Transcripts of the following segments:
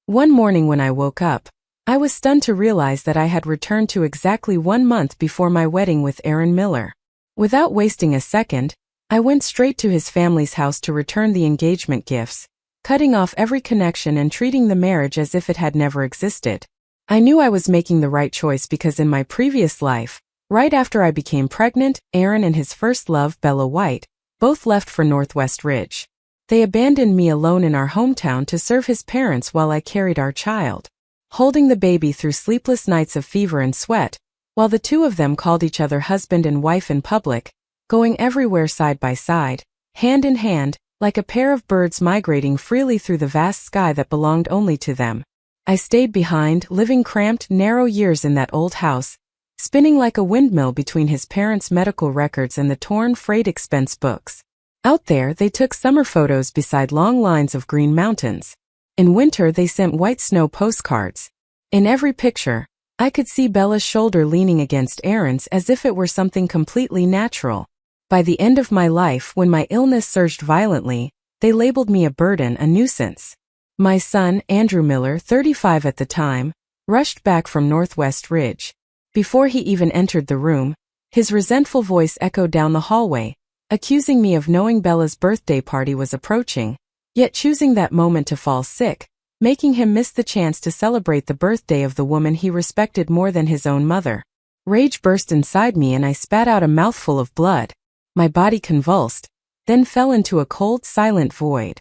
One morning when I woke up, I was stunned to realize that I had returned to exactly 1 month before my wedding with Aaron Miller. Without wasting a second, I went straight to his family's house to return the engagement gifts, cutting off every connection and treating the marriage as if it had never existed. I knew I was making the right choice because in my previous life, right after I became pregnant, Aaron and his first love, Bella White, both left for Northwest Ridge. They abandoned me alone in our hometown to serve his parents while I carried our child, holding the baby through sleepless nights of fever and sweat, while the two of them called each other husband and wife in public, going everywhere side by side, hand in hand, like a pair of birds migrating freely through the vast sky that belonged only to them. I stayed behind, living cramped, narrow years in that old house, spinning like a windmill between his parents' medical records and the torn freight expense books. Out there, they took summer photos beside long lines of green mountains. In winter, they sent white snow postcards. In every picture, I could see Bella's shoulder leaning against Aaron's as if it were something completely natural. By the end of my life, when my illness surged violently, they labeled me a burden, a nuisance. My son, Andrew Miller, 35 at the time, rushed back from Northwest Ridge. Before he even entered the room, his resentful voice echoed down the hallway, accusing me of knowing Bella's birthday party was approaching, yet choosing that moment to fall sick, making him miss the chance to celebrate the birthday of the woman he respected more than his own mother. Rage burst inside me and I spat out a mouthful of blood. My body convulsed, then fell into a cold, silent void.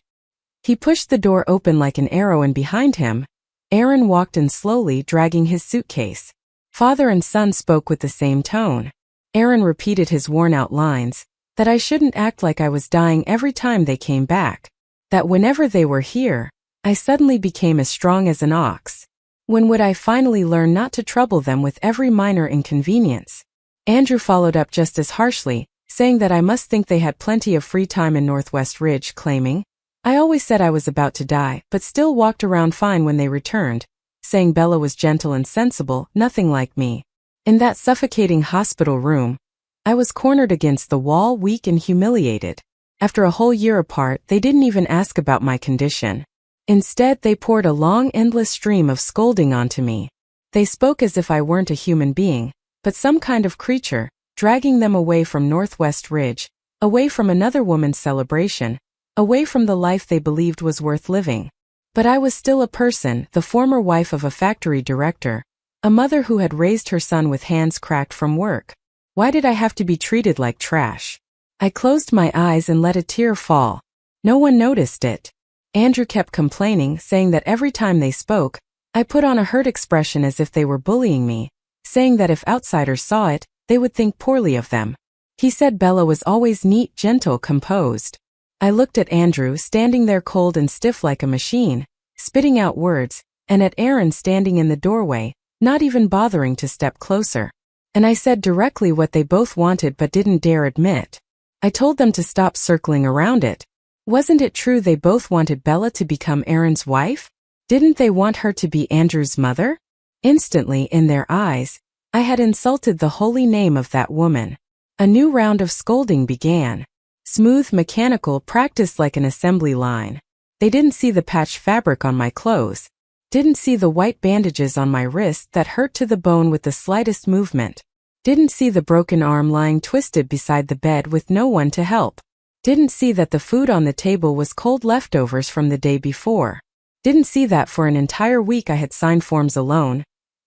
He pushed the door open like an arrow and behind him, Aaron walked in slowly, dragging his suitcase. Father and son spoke with the same tone. Aaron repeated his worn-out lines, that I shouldn't act like I was dying every time they came back, that whenever they were here, I suddenly became as strong as an ox. When would I finally learn not to trouble them with every minor inconvenience? Andrew followed up just as harshly, saying that I must think they had plenty of free time in Northwest Ridge, claiming, I always said I was about to die, but still walked around fine when they returned, saying Bella was gentle and sensible, nothing like me. In that suffocating hospital room, I was cornered against the wall, weak and humiliated. After a whole year apart, they didn't even ask about my condition. Instead, they poured a long, endless stream of scolding onto me. They spoke as if I weren't a human being, but some kind of creature, dragging them away from Northwest Ridge, away from another woman's celebration, away from the life they believed was worth living. But I was still a person, the former wife of a factory director, a mother who had raised her son with hands cracked from work. Why did I have to be treated like trash? I closed my eyes and let a tear fall. No one noticed it. Andrew kept complaining, saying that every time they spoke, I put on a hurt expression as if they were bullying me, saying that if outsiders saw it, they would think poorly of them. He said Bella was always neat, gentle, composed. I looked at Andrew standing there cold and stiff like a machine, spitting out words, and at Aaron standing in the doorway, not even bothering to step closer. And I said directly what they both wanted but didn't dare admit. I told them to stop circling around it. Wasn't it true they both wanted Bella to become Aaron's wife? Didn't they want her to be Andrew's mother? Instantly, in their eyes, I had insulted the holy name of that woman. A new round of scolding began. Smooth, mechanical, practiced like an assembly line. They didn't see the patched fabric on my clothes. Didn't see the white bandages on my wrist that hurt to the bone with the slightest movement. Didn't see the broken arm lying twisted beside the bed with no one to help. Didn't see that the food on the table was cold leftovers from the day before. Didn't see that for an entire week I had signed forms alone,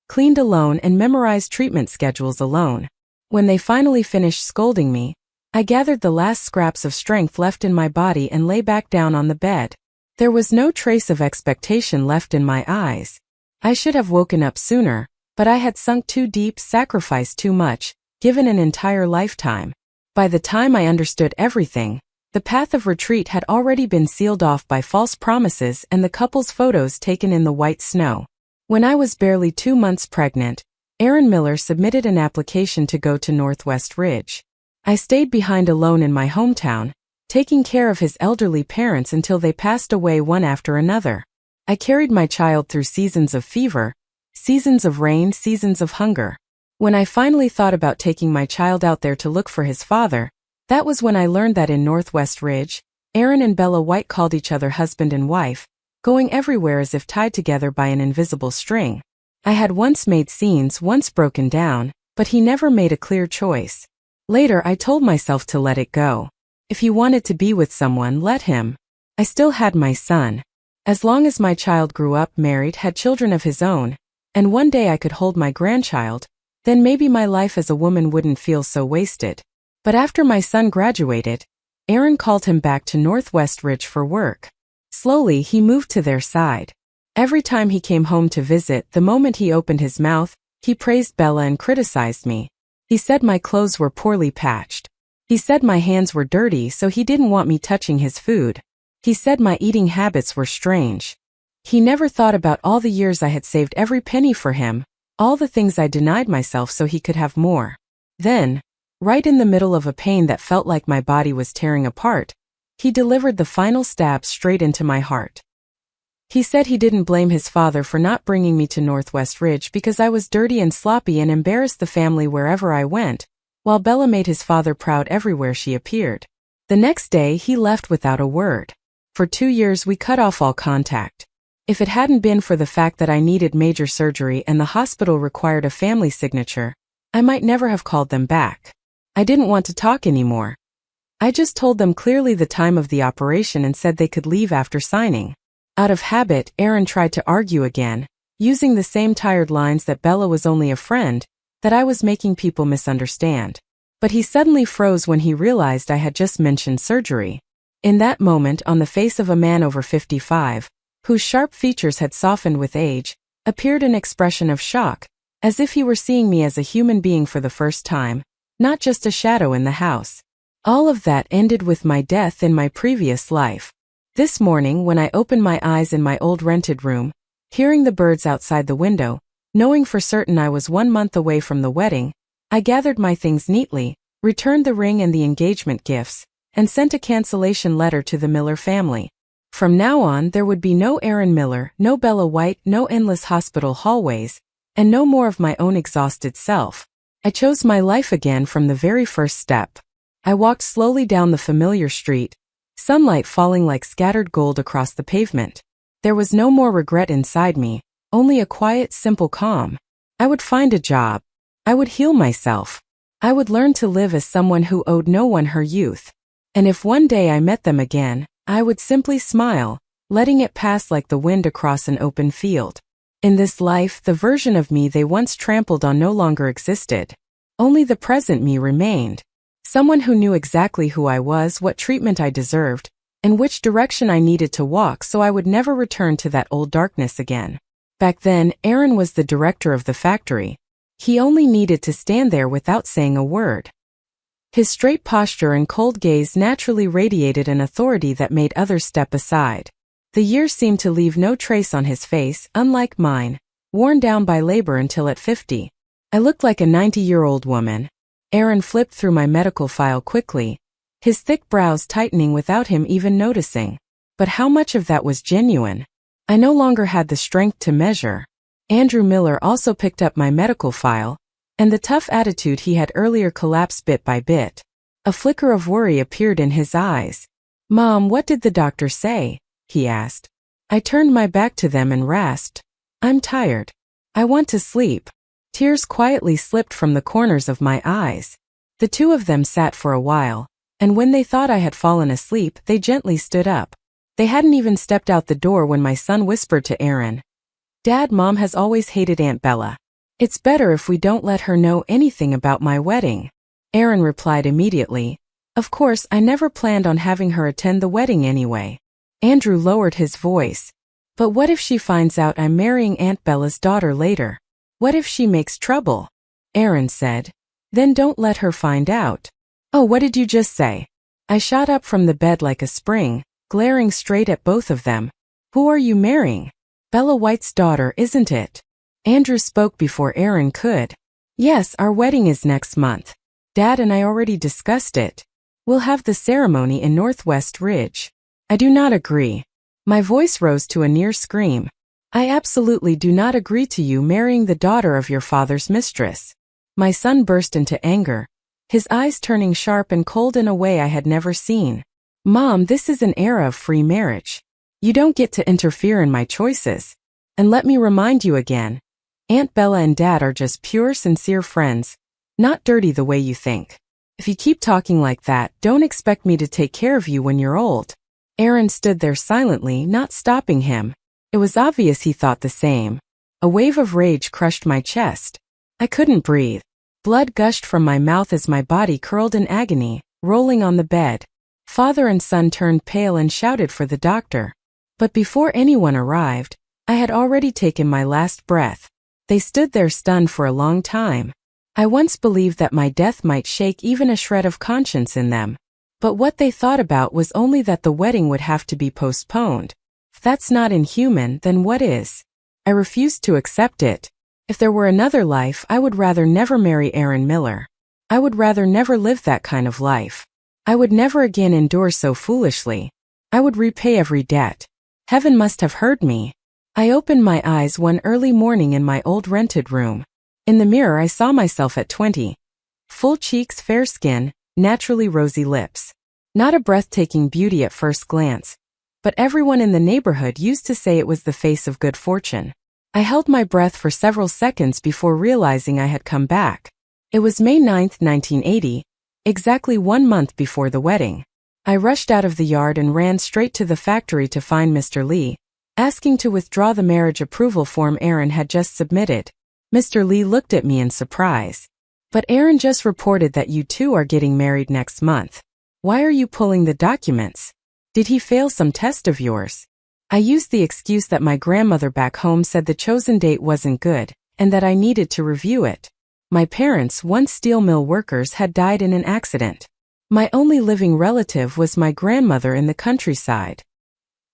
cleaned alone and memorized treatment schedules alone. When they finally finished scolding me, I gathered the last scraps of strength left in my body and lay back down on the bed. There was no trace of expectation left in my eyes. I should have woken up sooner, but I had sunk too deep, sacrificed too much, given an entire lifetime. By the time I understood everything, the path of retreat had already been sealed off by false promises and the couple's photos taken in the white snow. When I was barely 2 months pregnant, Aaron Miller submitted an application to go to Northwest Ridge. I stayed behind alone in my hometown, taking care of his elderly parents until they passed away one after another. I carried my child through seasons of fever, seasons of rain, seasons of hunger. When I finally thought about taking my child out there to look for his father, that was when I learned that in Northwest Ridge, Aaron and Bella White called each other husband and wife, going everywhere as if tied together by an invisible string. I had once made scenes, once broken down, but he never made a clear choice. Later I told myself to let it go. If he wanted to be with someone, let him. I still had my son. As long as my child grew up, married, had children of his own, and one day I could hold my grandchild, then maybe my life as a woman wouldn't feel so wasted. But after my son graduated, Aaron called him back to Northwest Ridge for work. Slowly he moved to their side. Every time he came home to visit, the moment he opened his mouth, he praised Bella and criticized me. He said my clothes were poorly patched. He said my hands were dirty, so he didn't want me touching his food. He said my eating habits were strange. He never thought about all the years I had saved every penny for him, all the things I denied myself so he could have more. Then, right in the middle of a pain that felt like my body was tearing apart, he delivered the final stab straight into my heart. He said he didn't blame his father for not bringing me to Northwest Ridge because I was dirty and sloppy and embarrassed the family wherever I went, while Bella made his father proud everywhere she appeared. The next day he left without a word. For 2 years we cut off all contact. If it hadn't been for the fact that I needed major surgery and the hospital required a family signature, I might never have called them back. I didn't want to talk anymore. I just told them clearly the time of the operation and said they could leave after signing. Out of habit, Aaron tried to argue again, using the same tired lines that Bella was only a friend, that I was making people misunderstand. But he suddenly froze when he realized I had just mentioned surgery. In that moment, on the face of a man over 55, whose sharp features had softened with age, appeared an expression of shock, as if he were seeing me as a human being for the first time, not just a shadow in the house. All of that ended with my death in my previous life. This morning, when I opened my eyes in my old rented room, hearing the birds outside the window, knowing for certain I was 1 month away from the wedding, I gathered my things neatly, returned the ring and the engagement gifts, and sent a cancellation letter to the Miller family. From now on, there would be no Aaron Miller, no Bella White, no endless hospital hallways, and no more of my own exhausted self. I chose my life again from the very first step. I walked slowly down the familiar street, sunlight falling like scattered gold across the pavement. There was no more regret inside me, only a quiet, simple calm. I would find a job. I would heal myself. I would learn to live as someone who owed no one her youth. And if one day I met them again, I would simply smile, letting it pass like the wind across an open field. In this life, the version of me they once trampled on no longer existed. Only the present me remained. Someone who knew exactly who I was, what treatment I deserved, and which direction I needed to walk so I would never return to that old darkness again. Back then, Aaron was the director of the factory. He only needed to stand there without saying a word. His straight posture and cold gaze naturally radiated an authority that made others step aside. The years seemed to leave no trace on his face, unlike mine, worn down by labor until at 50. I looked like a 90-year-old woman. Aaron flipped through my medical file quickly, his thick brows tightening without him even noticing. But how much of that was genuine? I no longer had the strength to measure. Andrew Miller also picked up my medical file, and the tough attitude he had earlier collapsed bit by bit. A flicker of worry appeared in his eyes. "Mom, what did the doctor say?" he asked. I turned my back to them and rasped, "I'm tired. I want to sleep." Tears quietly slipped from the corners of my eyes. The two of them sat for a while, and when they thought I had fallen asleep, they gently stood up. They hadn't even stepped out the door when my son whispered to Aaron, "Dad, Mom has always hated Aunt Bella. It's better if we don't let her know anything about my wedding." Aaron replied immediately, "Of course, I never planned on having her attend the wedding anyway." Andrew lowered his voice, "But what if she finds out I'm marrying Aunt Bella's daughter later? What if she makes trouble?" Aaron said, "Then don't let her find out." "Oh, what did you just say?" I shot up from the bed like a spring, glaring straight at both of them. "Who are you marrying? Bella White's daughter, isn't it?" Andrew spoke before Aaron could. "Yes, our wedding is next month. Dad and I already discussed it. We'll have the ceremony in Northwest Ridge." "I do not agree." My voice rose to a near scream. "I absolutely do not agree to you marrying the daughter of your father's mistress." My son burst into anger, his eyes turning sharp and cold in a way I had never seen. "Mom, this is an era of free marriage. You don't get to interfere in my choices. And let me remind you again, Aunt Bella and Dad are just pure, sincere friends, not dirty the way you think. If you keep talking like that, don't expect me to take care of you when you're old." Aaron stood there silently, not stopping him. It was obvious he thought the same. A wave of rage crushed my chest. I couldn't breathe. Blood gushed from my mouth as my body curled in agony, rolling on the bed. Father and son turned pale and shouted for the doctor. But before anyone arrived, I had already taken my last breath. They stood there stunned for a long time. I once believed that my death might shake even a shred of conscience in them. But what they thought about was only that the wedding would have to be postponed. If that's not inhuman, then what is? I refused to accept it. If there were another life, I would rather never marry Aaron Miller. I would rather never live that kind of life. I would never again endure so foolishly. I would repay every debt. Heaven must have heard me. I opened my eyes one early morning in my old rented room. In the mirror I saw myself at 20. Full cheeks, fair skin, naturally rosy lips. Not a breathtaking beauty at first glance, but everyone in the neighborhood used to say it was the face of good fortune. I held my breath for several seconds before realizing I had come back. It was May 9, 1980, exactly 1 month before the wedding. I rushed out of the yard and ran straight to the factory to find Mr. Lee, asking to withdraw the marriage approval form Aaron had just submitted. Mr. Lee looked at me in surprise. "But Aaron just reported that you two are getting married next month. Why are you pulling the documents? Did he fail some test of yours?" I used the excuse that my grandmother back home said the chosen date wasn't good, and that I needed to review it. My parents, once steel mill workers, had died in an accident. My only living relative was my grandmother in the countryside.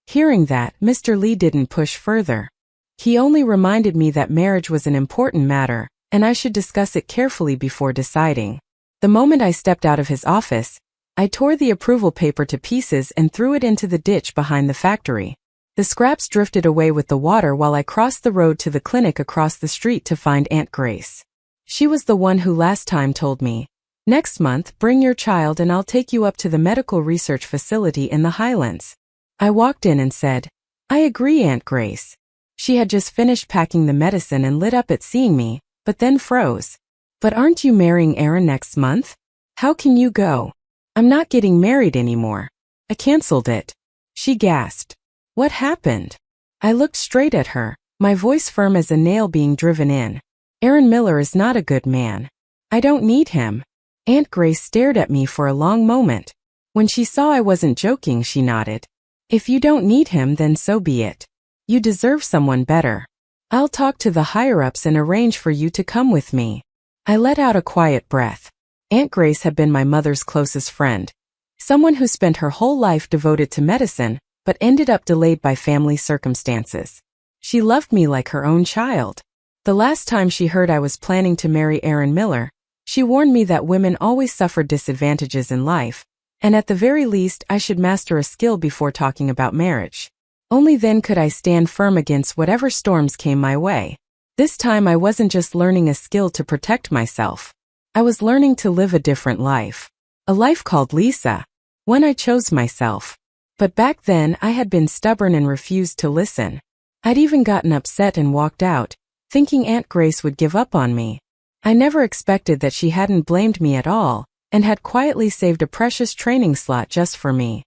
Hearing that, Mr. Lee didn't push further. He only reminded me that marriage was an important matter, and I should discuss it carefully before deciding. The moment I stepped out of his office, I tore the approval paper to pieces and threw it into the ditch behind the factory. The scraps drifted away with the water while I crossed the road to the clinic across the street to find Aunt Grace. She was the one who last time told me, "Next month, bring your child and I'll take you up to the medical research facility in the Highlands." I walked in and said, "I agree, Aunt Grace." She had just finished packing the medicine and lit up at seeing me, but then froze. "But aren't you marrying Aaron next month? How can you go?" "I'm not getting married anymore. I canceled it." She gasped. "What happened?" I looked straight at her, my voice firm as a nail being driven in. "Aaron Miller is not a good man. I don't need him." Aunt Grace stared at me for a long moment. When she saw I wasn't joking, she nodded. "If you don't need him, then so be it. You deserve someone better. I'll talk to the higher-ups and arrange for you to come with me." I let out a quiet breath. Aunt Grace had been my mother's closest friend, someone who spent her whole life devoted to medicine, but ended up delayed by family circumstances. She loved me like her own child. The last time she heard I was planning to marry Aaron Miller, she warned me that women always suffered disadvantages in life, and at the very least I should master a skill before talking about marriage. Only then could I stand firm against whatever storms came my way. This time I wasn't just learning a skill to protect myself. I was learning to live a different life. A life called Lisa. One I chose myself. But back then I had been stubborn and refused to listen. I'd even gotten upset and walked out, thinking Aunt Grace would give up on me. I never expected that she hadn't blamed me at all, and had quietly saved a precious training slot just for me.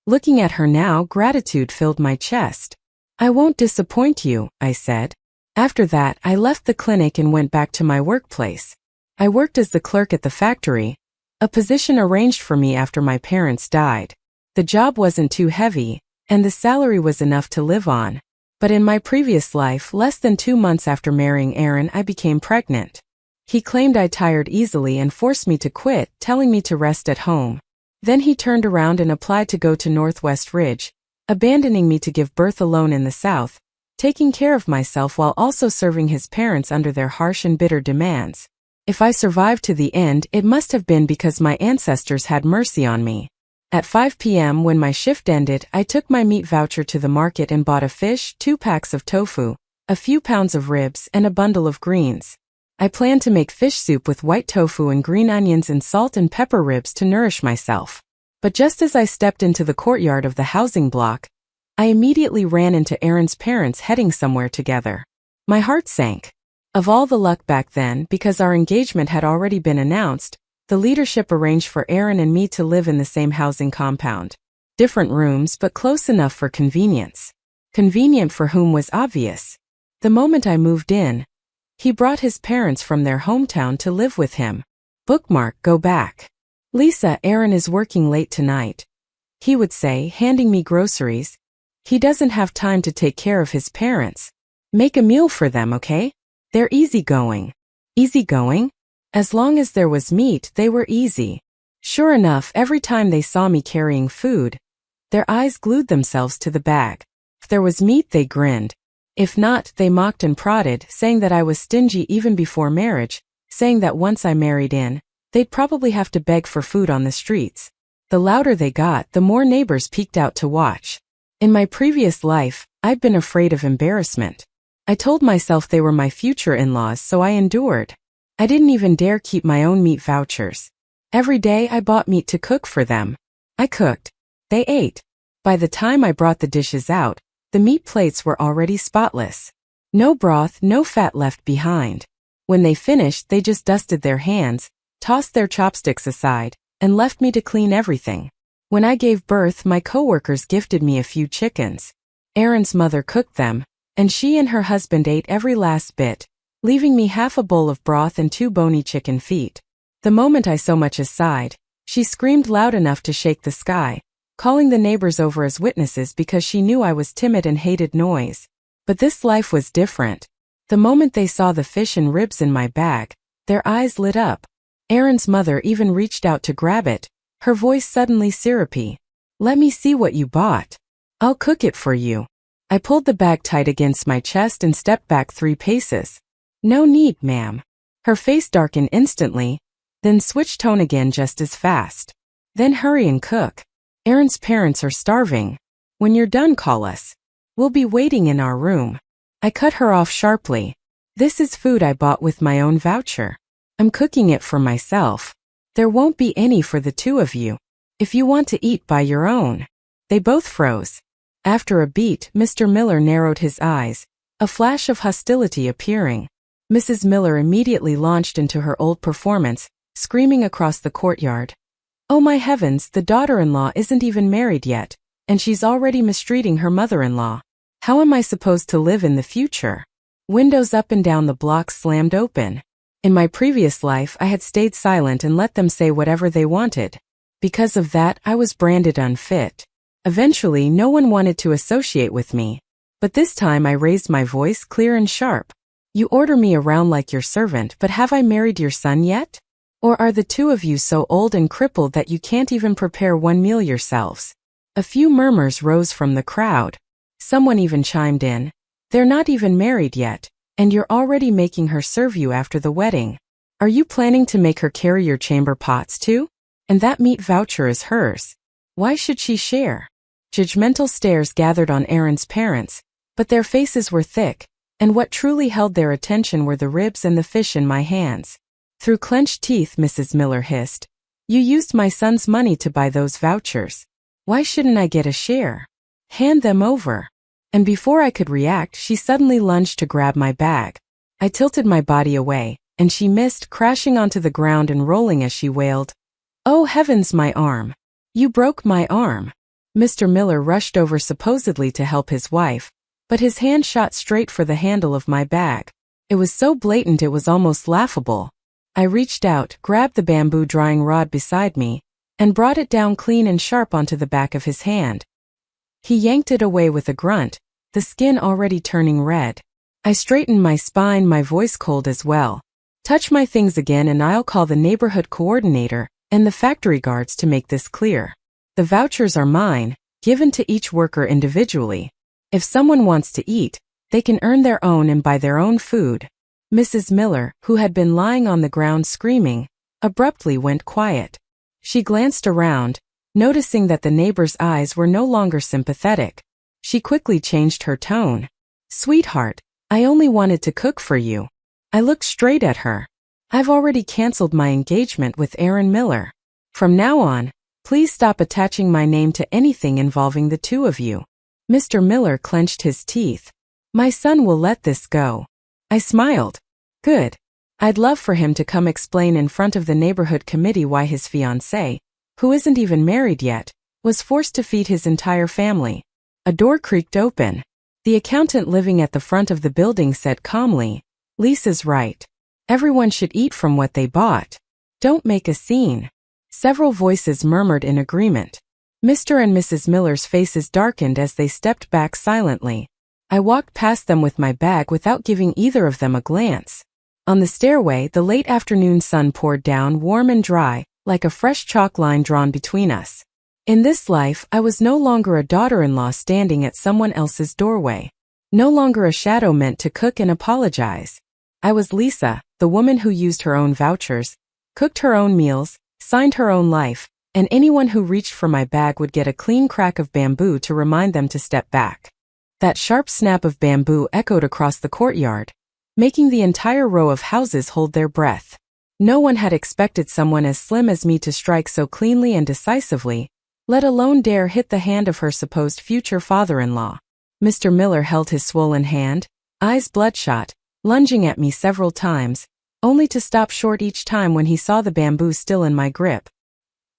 Looking at her now, gratitude filled my chest. "I won't disappoint you," I said. After that, I left the clinic and went back to my workplace. I worked as the clerk at the factory, a position arranged for me after my parents died. The job wasn't too heavy, and the salary was enough to live on. But in my previous life, less than 2 months after marrying Aaron, I became pregnant. He claimed I tired easily and forced me to quit, telling me to rest at home. Then he turned around and applied to go to Northwest Ridge, abandoning me to give birth alone in the South, taking care of myself while also serving his parents under their harsh and bitter demands. If I survived to the end, it must have been because my ancestors had mercy on me. At 5 p.m. when my shift ended, I took my meat voucher to the market and bought a fish, 2 packs of tofu, a few pounds of ribs, and a bundle of greens. I planned to make fish soup with white tofu and green onions and salt and pepper ribs to nourish myself. But just as I stepped into the courtyard of the housing block, I immediately ran into Aaron's parents heading somewhere together. My heart sank. Of all the luck back then, because our engagement had already been announced, the leadership arranged for Aaron and me to live in the same housing compound. Different rooms, but close enough for convenience. Convenient for whom was obvious. The moment I moved in, he brought his parents from their hometown to live with him. Bookmark, go back. Lisa, Aaron is working late tonight, he would say, handing me groceries. He doesn't have time to take care of his parents. Make a meal for them, okay? They're easygoing. Easygoing? As long as there was meat, they were easy. Sure enough, every time they saw me carrying food, their eyes glued themselves to the bag. If there was meat, they grinned. If not, they mocked and prodded, saying that I was stingy even before marriage, saying that once I married in, they'd probably have to beg for food on the streets. The louder they got, the more neighbors peeked out to watch. In my previous life, I'd been afraid of embarrassment. I told myself they were my future in-laws, so I endured. I didn't even dare keep my own meat vouchers. Every day I bought meat to cook for them. I cooked. They ate. By the time I brought the dishes out, the meat plates were already spotless. No broth, no fat left behind. When they finished, they just dusted their hands, tossed their chopsticks aside, and left me to clean everything. When I gave birth, my coworkers gifted me a few chickens. Aaron's mother cooked them, and she and her husband ate every last bit, leaving me half a bowl of broth and 2 bony chicken feet. The moment I so much as sighed, she screamed loud enough to shake the sky, calling the neighbors over as witnesses because she knew I was timid and hated noise. But this life was different. The moment they saw the fish and ribs in my bag, their eyes lit up. Aaron's mother even reached out to grab it, her voice suddenly syrupy. Let me see what you bought. I'll cook it for you. I pulled the bag tight against my chest and stepped back 3 paces. No need, ma'am. Her face darkened instantly, then switched tone again just as fast. Then hurry and cook. Aaron's parents are starving. When you're done, call us. We'll be waiting in our room. I cut her off sharply. This is food I bought with my own voucher. I'm cooking it for myself. There won't be any for the 2 of you. If you want to eat, buy your own. They both froze. After a beat, Mr. Miller narrowed his eyes, a flash of hostility appearing. Mrs. Miller immediately launched into her old performance, screaming across the courtyard. Oh my heavens, the daughter-in-law isn't even married yet, and she's already mistreating her mother-in-law. How am I supposed to live in the future? Windows up and down the block slammed open. In my previous life, I had stayed silent and let them say whatever they wanted. Because of that, I was branded unfit. Eventually, no one wanted to associate with me. But this time I raised my voice clear and sharp. You order me around like your servant, but have I married your son yet? Or are the 2 of you so old and crippled that you can't even prepare one meal yourselves? A few murmurs rose from the crowd. Someone even chimed in. They're not even married yet, and you're already making her serve you after the wedding. Are you planning to make her carry your chamber pots too? And that meat voucher is hers. Why should she share? Judgmental stares gathered on Aaron's parents, but their faces were thick, and what truly held their attention were the ribs and the fish in my hands. Through clenched teeth, Mrs. Miller hissed. You used my son's money to buy those vouchers. Why shouldn't I get a share? Hand them over. And before I could react, she suddenly lunged to grab my bag. I tilted my body away, and she missed, crashing onto the ground and rolling as she wailed. Oh heavens, my arm. You broke my arm. Mr. Miller rushed over supposedly to help his wife, but his hand shot straight for the handle of my bag. It was so blatant it was almost laughable. I reached out, grabbed the bamboo drying rod beside me, and brought it down clean and sharp onto the back of his hand. He yanked it away with a grunt, the skin already turning red. I straightened my spine, my voice cold as well. Touch my things again and I'll call the neighborhood coordinator and the factory guards to make this clear. The vouchers are mine, given to each worker individually. If someone wants to eat, they can earn their own and buy their own food. Mrs. Miller, who had been lying on the ground screaming, abruptly went quiet. She glanced around, noticing that the neighbor's eyes were no longer sympathetic. She quickly changed her tone. Sweetheart, I only wanted to cook for you. I looked straight at her. I've already canceled my engagement with Aaron Miller. From now on, please stop attaching my name to anything involving the 2 of you. Mr. Miller clenched his teeth. My son will let this go. I smiled. Good. I'd love for him to come explain in front of the neighborhood committee why his fiancé, who isn't even married yet, was forced to feed his entire family. A door creaked open. The accountant living at the front of the building said calmly, Lisa's right. Everyone should eat from what they bought. Don't make a scene. Several voices murmured in agreement. Mr. and Mrs. Miller's faces darkened as they stepped back silently. I walked past them with my bag without giving either of them a glance. On the stairway, the late afternoon sun poured down warm and dry, like a fresh chalk line drawn between us. In this life, I was no longer a daughter-in-law standing at someone else's doorway. No longer a shadow meant to cook and apologize. I was Lisa, the woman who used her own vouchers, cooked her own meals, signed her own life, and anyone who reached for my bag would get a clean crack of bamboo to remind them to step back. That sharp snap of bamboo echoed across the courtyard, making the entire row of houses hold their breath. No one had expected someone as slim as me to strike so cleanly and decisively, let alone dare hit the hand of her supposed future father-in-law. Mr. Miller held his swollen hand, eyes bloodshot, lunging at me several times, only to stop short each time when he saw the bamboo still in my grip.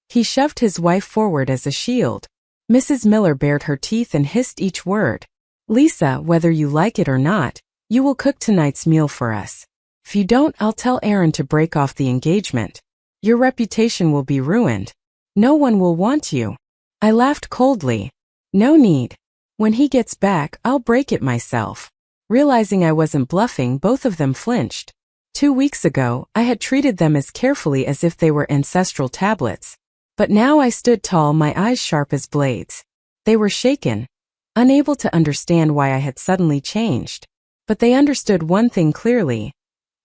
He shoved his wife forward as a shield. Mrs. Miller bared her teeth and hissed each word. Lisa, whether you like it or not, you will cook tonight's meal for us. If you don't, I'll tell Aaron to break off the engagement. Your reputation will be ruined. No one will want you. I laughed coldly. No need. When he gets back, I'll break it myself. Realizing I wasn't bluffing, both of them flinched. 2 weeks ago, I had treated them as carefully as if they were ancestral tablets. But now I stood tall, my eyes sharp as blades. They were shaken, unable to understand why I had suddenly changed. But they understood one thing clearly.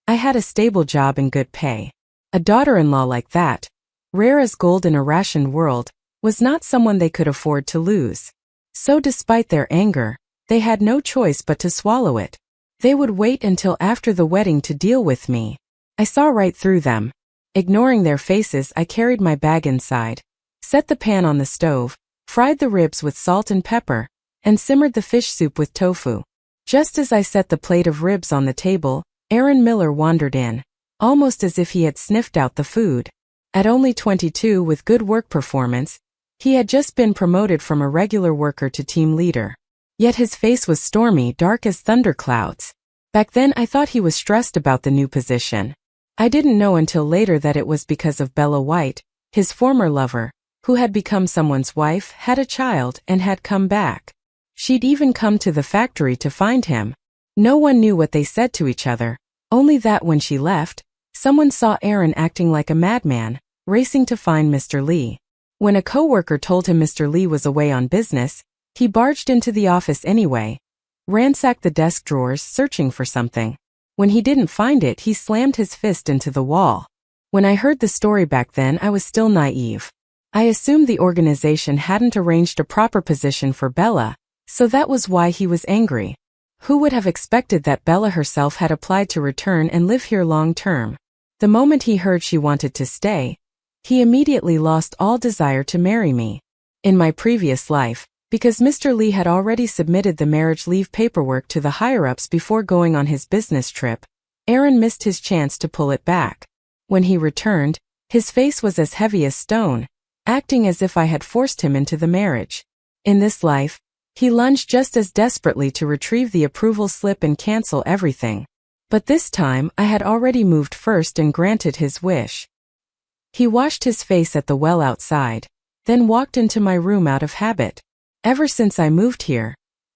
I had a stable job and good pay. A daughter-in-law like that, rare as gold in a rationed world, was not someone they could afford to lose. So despite their anger, they had no choice but to swallow it. They would wait until after the wedding to deal with me. I saw right through them. Ignoring their faces, I carried my bag inside, set the pan on the stove, fried the ribs with salt and pepper, and simmered the fish soup with tofu. Just as I set the plate of ribs on the table, Aaron Miller wandered in, almost as if he had sniffed out the food. At only 22 with good work performance, he had just been promoted from a regular worker to team leader. Yet his face was stormy, dark as thunderclouds. Back then I thought he was stressed about the new position. I didn't know until later that it was because of Bella White, his former lover, who had become someone's wife, had a child, and had come back. She'd even come to the factory to find him. No one knew what they said to each other, only that when she left, someone saw Aaron acting like a madman, racing to find Mr. Lee. When a coworker told him Mr. Lee was away on business, he barged into the office anyway, ransacked the desk drawers searching for something. When he didn't find it, he slammed his fist into the wall. When I heard the story back then, I was still naive. I assumed the organization hadn't arranged a proper position for Bella, so that was why he was angry. Who would have expected that Bella herself had applied to return and live here long term? The moment he heard she wanted to stay, he immediately lost all desire to marry me. In my previous life, because Mr. Lee had already submitted the marriage leave paperwork to the higher-ups before going on his business trip, Aaron missed his chance to pull it back. When he returned, his face was as heavy as stone, acting as if I had forced him into the marriage. In this life, he lunged just as desperately to retrieve the approval slip and cancel everything. But this time, I had already moved first and granted his wish. He washed his face at the well outside, then walked into my room out of habit. Ever since I moved here,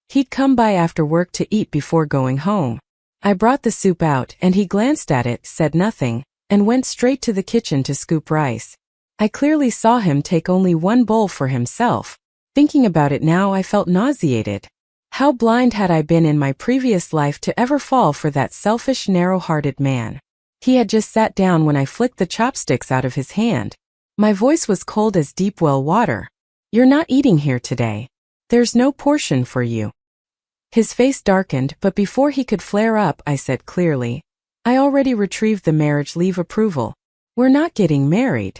he'd come by after work to eat before going home. I brought the soup out and he glanced at it, said nothing, and went straight to the kitchen to scoop rice. I clearly saw him take only one bowl for himself. Thinking about it now, I felt nauseated. How blind had I been in my previous life to ever fall for that selfish, narrow-hearted man? He had just sat down when I flicked the chopsticks out of his hand. My voice was cold as deep well water. "You're not eating here today. There's no portion for you." His face darkened, but before he could flare up, I said clearly, "I already retrieved the marriage leave approval. We're not getting married."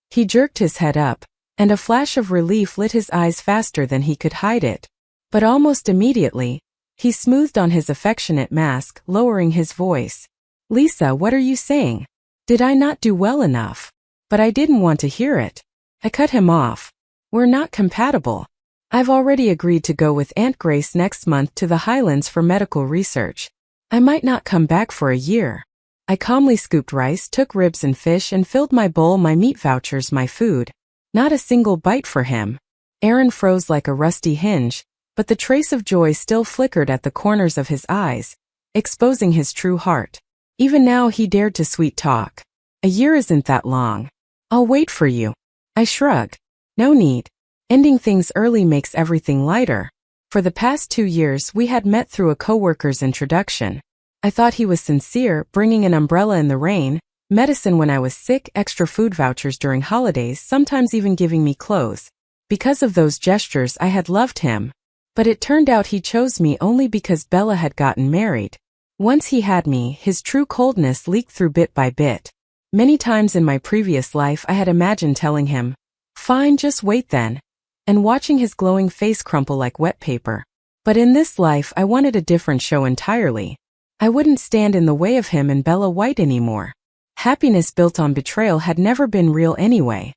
He jerked his head up, and a flash of relief lit his eyes faster than he could hide it. But almost immediately, he smoothed on his affectionate mask, lowering his voice. Lisa, what are you saying? Did I not do well enough? But I didn't want to hear it. I cut him off. We're not compatible. I've already agreed to go with Aunt Grace next month to the Highlands for medical research. I might not come back for a year. I calmly scooped rice, took ribs and fish, and filled my bowl, my meat vouchers, my food. Not a single bite for him. Aaron froze like a rusty hinge, but the trace of joy still flickered at the corners of his eyes, exposing his true heart. Even now he dared to sweet talk. A year isn't that long. I'll wait for you. I shrugged. No need. Ending things early makes everything lighter. For the past 2 years we had met through a coworker's introduction. I thought he was sincere, bringing an umbrella in the rain, medicine when I was sick, extra food vouchers during holidays, sometimes even giving me clothes. Because of those gestures I had loved him. But it turned out he chose me only because Bella had gotten married. Once he had me, his true coldness leaked through bit by bit. Many times in my previous life I had imagined telling him, "Fine, just wait then," and watching his glowing face crumple like wet paper. But in this life I wanted a different show entirely. I wouldn't stand in the way of him and Bella White anymore. Happiness built on betrayal had never been real anyway.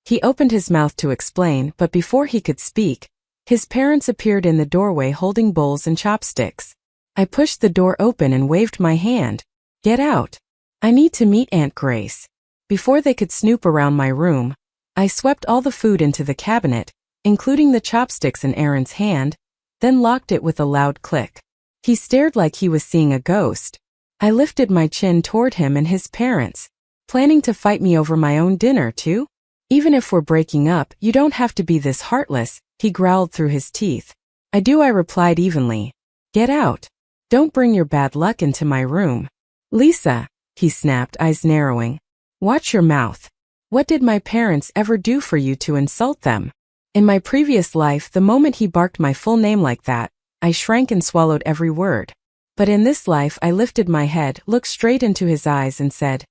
He opened his mouth to explain, but before he could speak, his parents appeared in the doorway holding bowls and chopsticks. I pushed the door open and waved my hand. Get out. I need to meet Aunt Grace. Before they could snoop around my room, I swept all the food into the cabinet, including the chopsticks in Aaron's hand, then locked it with a loud click. He stared like he was seeing a ghost. I lifted my chin toward him and his parents. Planning to fight me over my own dinner, too? Even if we're breaking up, you don't have to be this heartless, he growled through his teeth. I do, I replied evenly. Get out. Don't bring your bad luck into my room. Lisa, he snapped, eyes narrowing. Watch your mouth. What did my parents ever do for you to insult them? In my previous life, the moment he barked my full name like that, I shrank and swallowed every word. But in this life I lifted my head, looked straight into his eyes and said,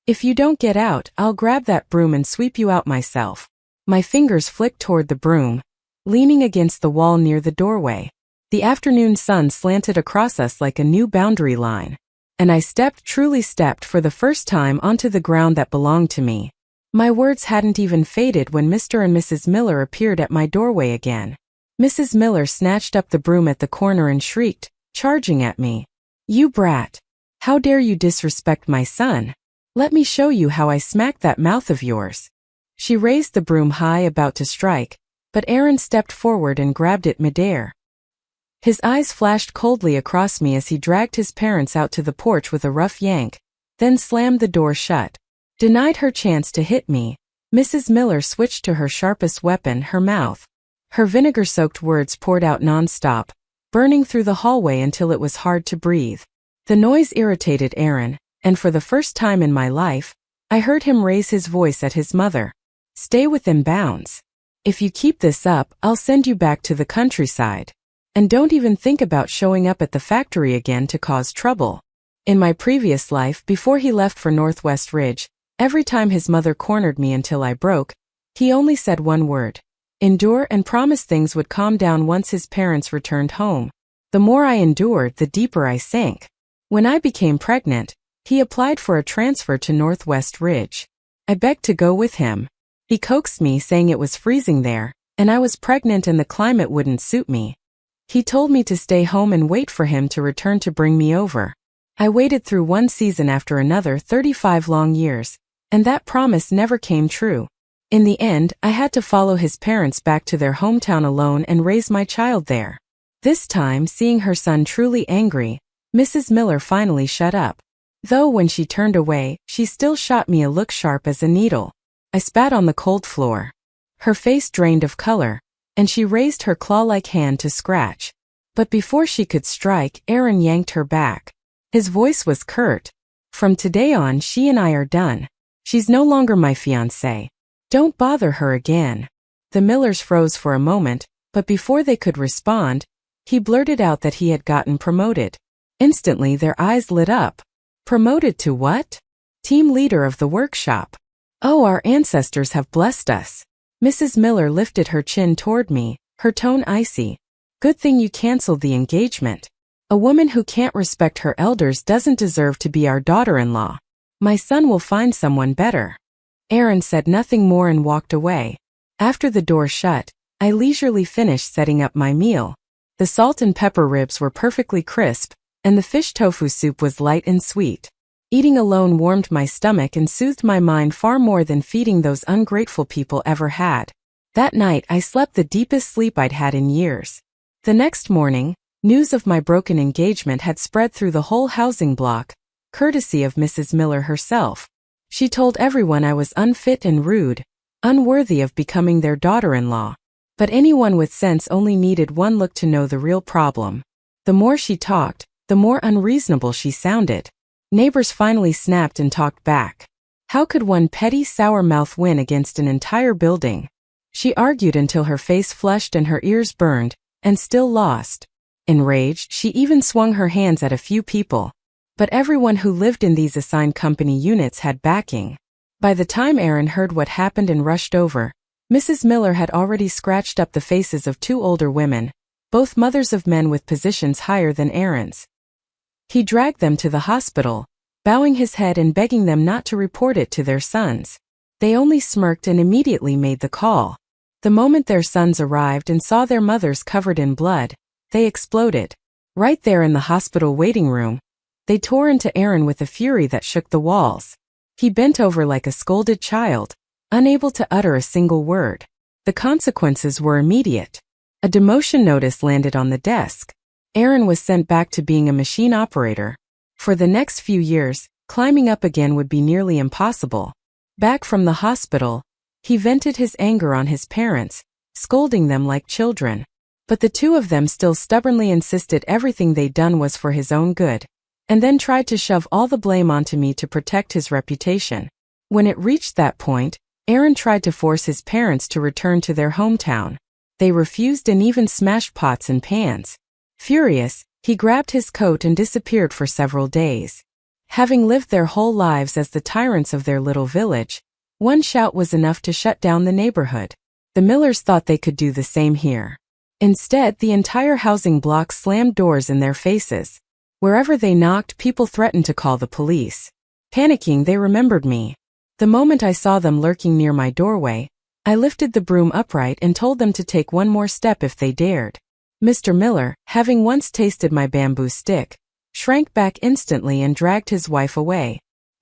if you don't get out, I'll grab that broom and sweep you out myself. My fingers flicked toward the broom, leaning against the wall near the doorway. The afternoon sun slanted across us like a new boundary line. And I truly stepped for the first time onto the ground that belonged to me. My words hadn't even faded when Mr. and Mrs. Miller appeared at my doorway again. Mrs. Miller snatched up the broom at the corner and shrieked, charging at me. You brat! How dare you disrespect my son? Let me show you how I smack that mouth of yours. She raised the broom high, about to strike, but Aaron stepped forward and grabbed it midair. His eyes flashed coldly across me as he dragged his parents out to the porch with a rough yank, then slammed the door shut. Denied her chance to hit me, Mrs. Miller switched to her sharpest weapon, her mouth. Her vinegar-soaked words poured out non-stop, burning through the hallway until it was hard to breathe. The noise irritated Aaron, and for the first time in my life, I heard him raise his voice at his mother. Stay within bounds. If you keep this up, I'll send you back to the countryside. And don't even think about showing up at the factory again to cause trouble. In my previous life, before he left for Northwest Ridge, every time his mother cornered me until I broke, he only said one word. Endure, and promised things would calm down once his parents returned home. The more I endured, the deeper I sank. When I became pregnant, he applied for a transfer to Northwest Ridge. I begged to go with him. He coaxed me, saying it was freezing there, and I was pregnant and the climate wouldn't suit me. He told me to stay home and wait for him to return to bring me over. I waited through one season after another, 35 long years, and that promise never came true. In the end, I had to follow his parents back to their hometown alone and raise my child there. This time, seeing her son truly angry, Mrs. Miller finally shut up. Though when she turned away, she still shot me a look sharp as a needle. I spat on the cold floor. Her face drained of color, and she raised her claw-like hand to scratch. But before she could strike, Aaron yanked her back. His voice was curt. From today on, she and I are done. She's no longer my fiancé. Don't bother her again. The Millers froze for a moment, but before they could respond, he blurted out that he had gotten promoted. Instantly their eyes lit up. Promoted to what? Team leader of the workshop. Oh, our ancestors have blessed us. Mrs. Miller lifted her chin toward me, her tone icy. Good thing you canceled the engagement. A woman who can't respect her elders doesn't deserve to be our daughter-in-law. My son will find someone better." Aaron said nothing more and walked away. After the door shut, I leisurely finished setting up my meal. The salt and pepper ribs were perfectly crisp, and the fish tofu soup was light and sweet. Eating alone warmed my stomach and soothed my mind far more than feeding those ungrateful people ever had. That night I slept the deepest sleep I'd had in years. The next morning, news of my broken engagement had spread through the whole housing block, courtesy of Mrs. Miller herself. She told everyone I was unfit and rude, unworthy of becoming their daughter-in-law. But anyone with sense only needed one look to know the real problem. The more she talked, the more unreasonable she sounded. Neighbors finally snapped and talked back. How could one petty sour mouth win against an entire building? She argued until her face flushed and her ears burned, and still lost. Enraged, she even swung her hands at a few people. But everyone who lived in these assigned company units had backing. By the time Aaron heard what happened and rushed over, Mrs. Miller had already scratched up the faces of two older women, both mothers of men with positions higher than Aaron's. He dragged them to the hospital, bowing his head and begging them not to report it to their sons. They only smirked and immediately made the call. The moment their sons arrived and saw their mothers covered in blood, they exploded. Right there in the hospital waiting room, they tore into Aaron with a fury that shook the walls. He bent over like a scolded child, unable to utter a single word. The consequences were immediate. A demotion notice landed on the desk. Aaron was sent back to being a machine operator. For the next few years, climbing up again would be nearly impossible. Back from the hospital, he vented his anger on his parents, scolding them like children. But the two of them still stubbornly insisted everything they'd done was for his own good, and then tried to shove all the blame onto me to protect his reputation. When it reached that point, Aaron tried to force his parents to return to their hometown. They refused and even smashed pots and pans. Furious, he grabbed his coat and disappeared for several days. Having lived their whole lives as the tyrants of their little village, one shout was enough to shut down the neighborhood. The Millers thought they could do the same here. Instead, the entire housing block slammed doors in their faces. Wherever they knocked, people threatened to call the police. Panicking, they remembered me. The moment I saw them lurking near my doorway, I lifted the broom upright and told them to take one more step if they dared. Mr. Miller, having once tasted my bamboo stick, shrank back instantly and dragged his wife away.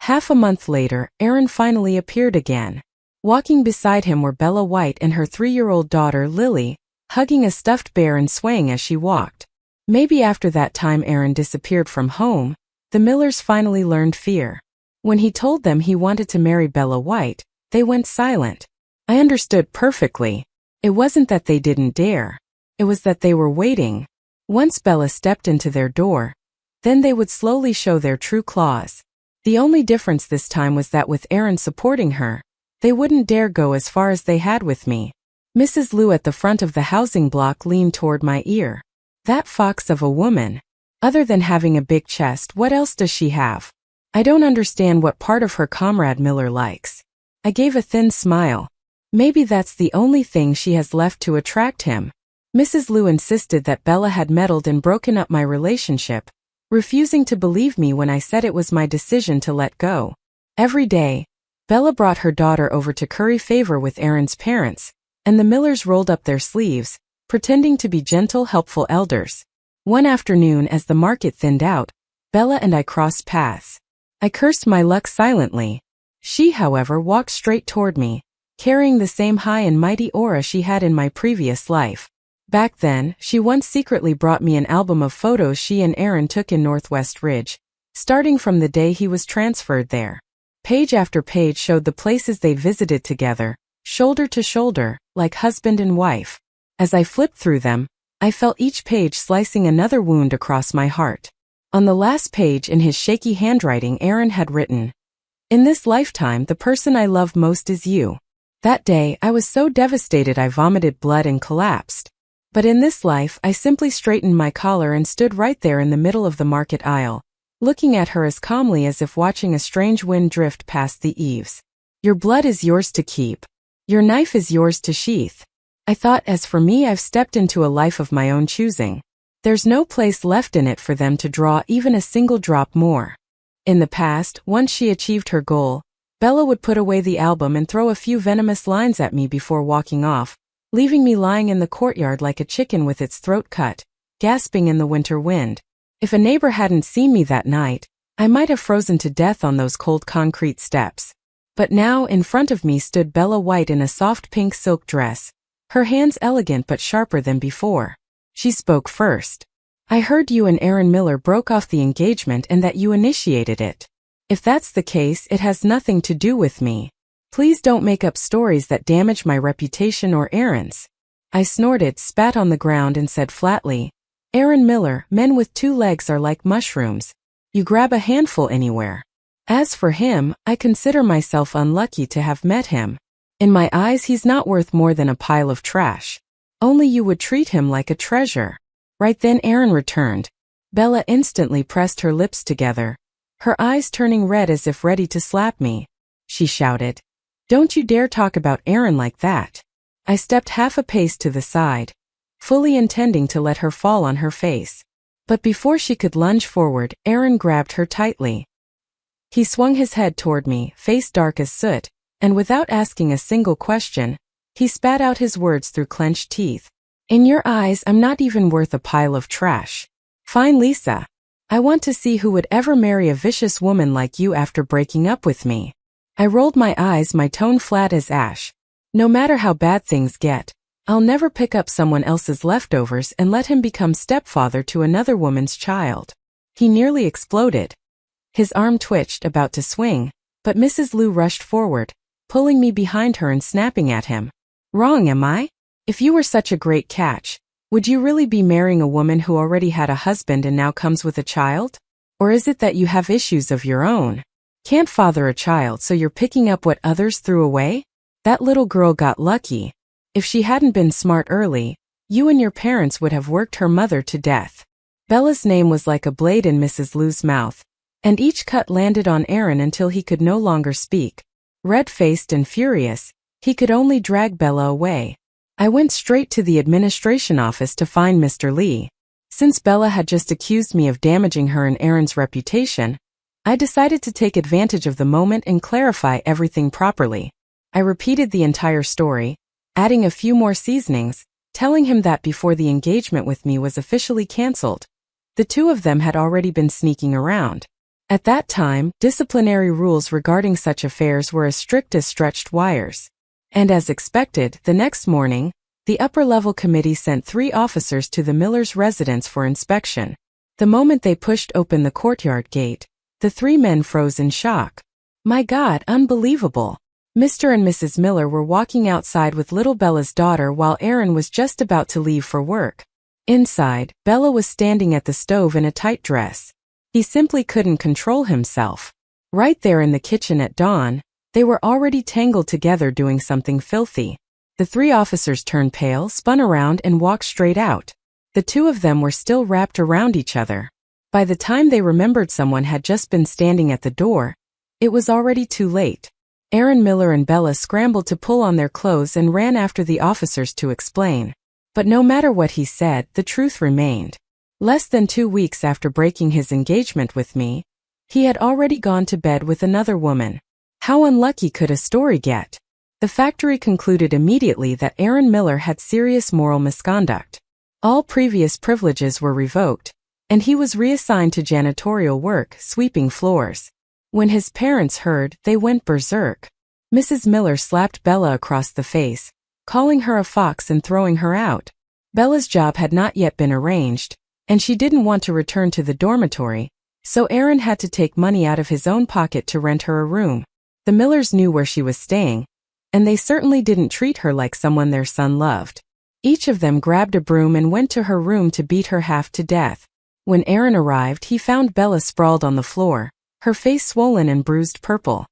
Half a month later, Aaron finally appeared again. Walking beside him were Bella White and her 3-year-old daughter Lily, hugging a stuffed bear and swaying as she walked. Maybe after that time Aaron disappeared from home, the Millers finally learned fear. When he told them he wanted to marry Bella White, they went silent. I understood perfectly. It wasn't that they didn't dare. It was that they were waiting. Once Bella stepped into their door, then they would slowly show their true claws. The only difference this time was that with Aaron supporting her, they wouldn't dare go as far as they had with me. Mrs. Lou at the front of the housing block leaned toward my ear. That fox of a woman. Other than having a big chest, what else does she have? I don't understand what part of her Comrade Miller likes. I gave a thin smile. Maybe that's the only thing she has left to attract him. Mrs. Lou insisted that Bella had meddled and broken up my relationship, refusing to believe me when I said it was my decision to let go. Every day, Bella brought her daughter over to curry favor with Aaron's parents, and the Millers rolled up their sleeves, pretending to be gentle, helpful elders. One afternoon as the market thinned out, Bella and I crossed paths. I cursed my luck silently. She, however, walked straight toward me, carrying the same high and mighty aura she had in my previous life. Back then, she once secretly brought me an album of photos she and Aaron took in Northwest Ridge, starting from the day he was transferred there. Page after page showed the places they'd visited together, shoulder to shoulder, like husband and wife. As I flipped through them, I felt each page slicing another wound across my heart. On the last page in his shaky handwriting, Aaron had written, "In this lifetime, the person I love most is you." That day, I was so devastated I vomited blood and collapsed. But in this life, I simply straightened my collar and stood right there in the middle of the market aisle, looking at her as calmly as if watching a strange wind drift past the eaves. "Your blood is yours to keep. Your knife is yours to sheath. I thought, as for me, I've stepped into a life of my own choosing. There's no place left in it for them to draw even a single drop more. In the past, once she achieved her goal, Bella would put away the album and throw a few venomous lines at me before walking off, leaving me lying in the courtyard like a chicken with its throat cut, gasping in the winter wind. If a neighbor hadn't seen me that night, I might have frozen to death on those cold concrete steps. But now, in front of me stood Bella White in a soft pink silk dress, her hands elegant but sharper than before. She spoke first. I heard you and Aaron Miller broke off the engagement and that you initiated it. If that's the case, it has nothing to do with me. Please don't make up stories that damage my reputation or Aaron's. I snorted, spat on the ground and said flatly, Aaron Miller, men with 2 legs are like mushrooms. You grab a handful anywhere. As for him, I consider myself unlucky to have met him. In my eyes, he's not worth more than a pile of trash. Only you would treat him like a treasure. Right then Aaron returned. Bella instantly pressed her lips together, her eyes turning red as if ready to slap me. She shouted, Don't you dare talk about Aaron like that. I stepped half a pace to the side, fully intending to let her fall on her face. But before she could lunge forward, Aaron grabbed her tightly. He swung his head toward me, face dark as soot, and without asking a single question, he spat out his words through clenched teeth. In your eyes, I'm not even worth a pile of trash. Fine, Lisa. I want to see who would ever marry a vicious woman like you after breaking up with me. I rolled my eyes, my tone flat as ash. No matter how bad things get, I'll never pick up someone else's leftovers and let him become stepfather to another woman's child. He nearly exploded. His arm twitched, about to swing, but Mrs. Liu rushed forward, pulling me behind her and snapping at him. Wrong, am I? If you were such a great catch, would you really be marrying a woman who already had a husband and now comes with a child? Or is it that you have issues of your own? Can't father a child, so you're picking up what others threw away? That little girl got lucky. If she hadn't been smart early, you and your parents would have worked her mother to death. Bella's name was like a blade in Mrs. Liu's mouth, and each cut landed on Aaron until he could no longer speak. Red-faced and furious, he could only drag Bella away. I went straight to the administration office to find Mr. Lee. Since Bella had just accused me of damaging her and Aaron's reputation, I decided to take advantage of the moment and clarify everything properly. I repeated the entire story, adding a few more seasonings, telling him that before the engagement with me was officially cancelled, the 2 of them had already been sneaking around. At that time, disciplinary rules regarding such affairs were as strict as stretched wires. And as expected, the next morning, the upper-level committee sent 3 officers to the Millers' residence for inspection. The moment they pushed open the courtyard gate, the 3 men froze in shock. My God, unbelievable. Mr. and Mrs. Miller were walking outside with little Bella's daughter while Aaron was just about to leave for work. Inside, Bella was standing at the stove in a tight dress. He simply couldn't control himself. Right there in the kitchen at dawn, they were already tangled together doing something filthy. The 3 officers turned pale, spun around and walked straight out. The 2 of them were still wrapped around each other. By the time they remembered someone had just been standing at the door, it was already too late. Aaron Miller and Bella scrambled to pull on their clothes and ran after the officers to explain. But no matter what he said, the truth remained. Less than 2 weeks after breaking his engagement with me, he had already gone to bed with another woman. How unlucky could a story get? The factory concluded immediately that Aaron Miller had serious moral misconduct. All previous privileges were revoked, and he was reassigned to janitorial work, sweeping floors. When his parents heard, they went berserk. Mrs. Miller slapped Bella across the face, calling her a fox and throwing her out. Bella's job had not yet been arranged, and she didn't want to return to the dormitory, so Aaron had to take money out of his own pocket to rent her a room. The Millers knew where she was staying, and they certainly didn't treat her like someone their son loved. Each of them grabbed a broom and went to her room to beat her half to death. When Aaron arrived, he found Bella sprawled on the floor, her face swollen and bruised purple.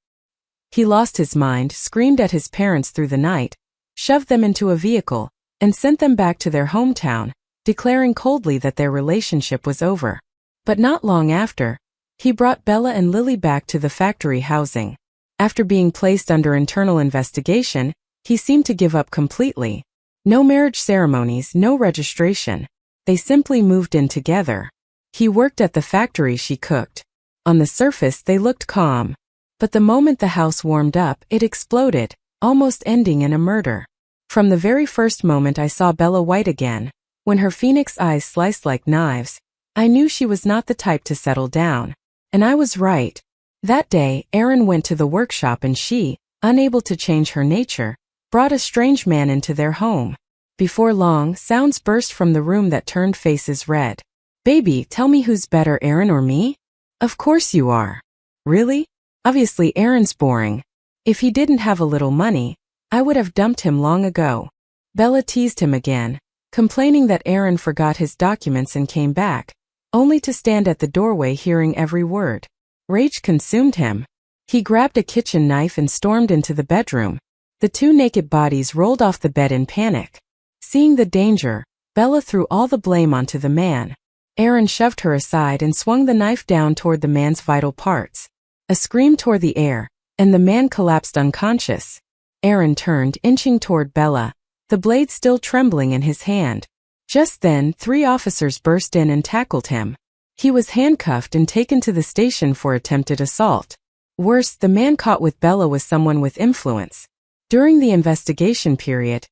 He lost his mind, screamed at his parents through the night, shoved them into a vehicle, and sent them back to their hometown, declaring coldly that their relationship was over. But not long after, he brought Bella and Lily back to the factory housing. After being placed under internal investigation, he seemed to give up completely. No marriage ceremonies, no registration. They simply moved in together. He worked at the factory she cooked. On the surface they looked calm. But the moment the house warmed up, it exploded, almost ending in a murder. From the very first moment I saw Bella White again, when her phoenix eyes sliced like knives, I knew she was not the type to settle down. And I was right. That day, Aaron went to the workshop and she, unable to change her nature, brought a strange man into their home. Before long, sounds burst from the room that turned faces red. Baby, tell me who's better, Aaron or me? Of course you are. Really? Obviously Aaron's boring. If he didn't have a little money, I would have dumped him long ago. Bella teased him again, complaining that Aaron forgot his documents and came back, only to stand at the doorway hearing every word. Rage consumed him. He grabbed a kitchen knife and stormed into the bedroom. The two naked bodies rolled off the bed in panic. Seeing the danger, Bella threw all the blame onto the man. Aaron shoved her aside and swung the knife down toward the man's vital parts. A scream tore the air, and the man collapsed unconscious. Aaron turned, inching toward Bella, the blade still trembling in his hand. Just then, 3 officers burst in and tackled him. He was handcuffed and taken to the station for attempted assault. Worse, the man caught with Bella was someone with influence. During the investigation period,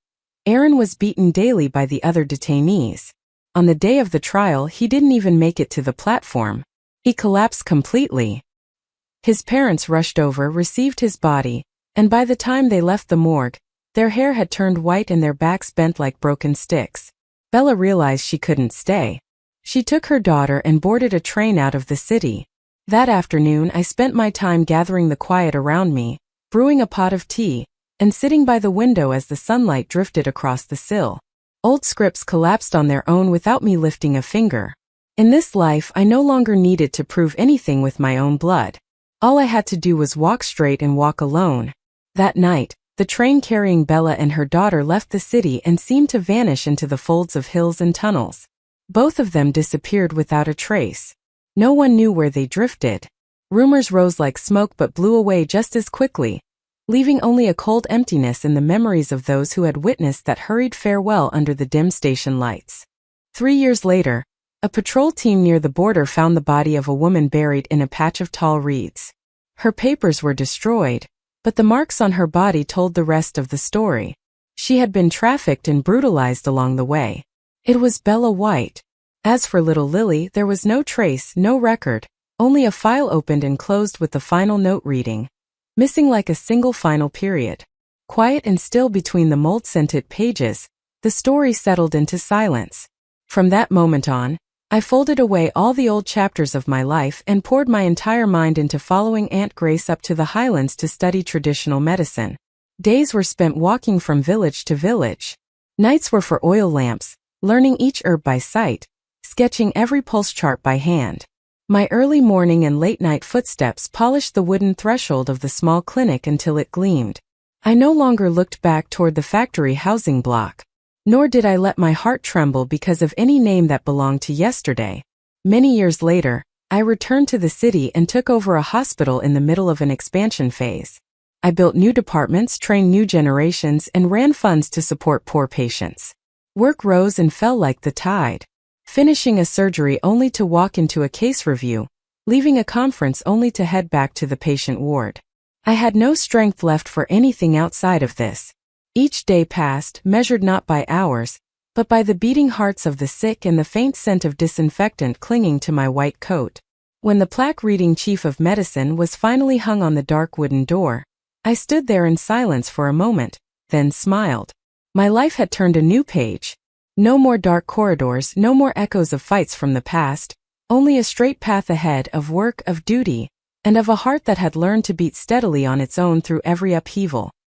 Aaron was beaten daily by the other detainees. On the day of the trial, he didn't even make it to the platform. He collapsed completely. His parents rushed over, received his body, and by the time they left the morgue, their hair had turned white and their backs bent like broken sticks. Bella realized she couldn't stay. She took her daughter and boarded a train out of the city. That afternoon I spent my time gathering the quiet around me, brewing a pot of tea, and sitting by the window as the sunlight drifted across the sill. Old scripts collapsed on their own without me lifting a finger. In this life I no longer needed to prove anything with my own blood. All I had to do was walk straight and walk alone. That night, the train carrying Bella and her daughter left the city and seemed to vanish into the folds of hills and tunnels. Both of them disappeared without a trace. No one knew where they drifted. Rumors rose like smoke but blew away just as quickly, leaving only a cold emptiness in the memories of those who had witnessed that hurried farewell under the dim station lights. 3 years later, a patrol team near the border found the body of a woman buried in a patch of tall reeds. Her papers were destroyed, but the marks on her body told the rest of the story. She had been trafficked and brutalized along the way. It was Bella White. As for little Lily, there was no trace, no record, only a file opened and closed with the final note reading, missing like a single final period. Quiet and still between the mold-scented pages, the story settled into silence. From that moment on, I folded away all the old chapters of my life and poured my entire mind into following Aunt Grace up to the highlands to study traditional medicine. Days were spent walking from village to village. Nights were for oil lamps, learning each herb by sight, sketching every pulse chart by hand. My early morning and late-night footsteps polished the wooden threshold of the small clinic until it gleamed. I no longer looked back toward the factory housing block. Nor did I let my heart tremble because of any name that belonged to yesterday. Many years later, I returned to the city and took over a hospital in the middle of an expansion phase. I built new departments, trained new generations, and ran funds to support poor patients. Work rose and fell like the tide. Finishing a surgery only to walk into a case review, leaving a conference only to head back to the patient ward. I had no strength left for anything outside of this. Each day passed, measured not by hours, but by the beating hearts of the sick and the faint scent of disinfectant clinging to my white coat. When the plaque reading Chief of Medicine was finally hung on the dark wooden door, I stood there in silence for a moment, then smiled. My life had turned a new page. No more dark corridors, no more echoes of fights from the past, only a straight path ahead of work, of duty, and of a heart that had learned to beat steadily on its own through every upheaval.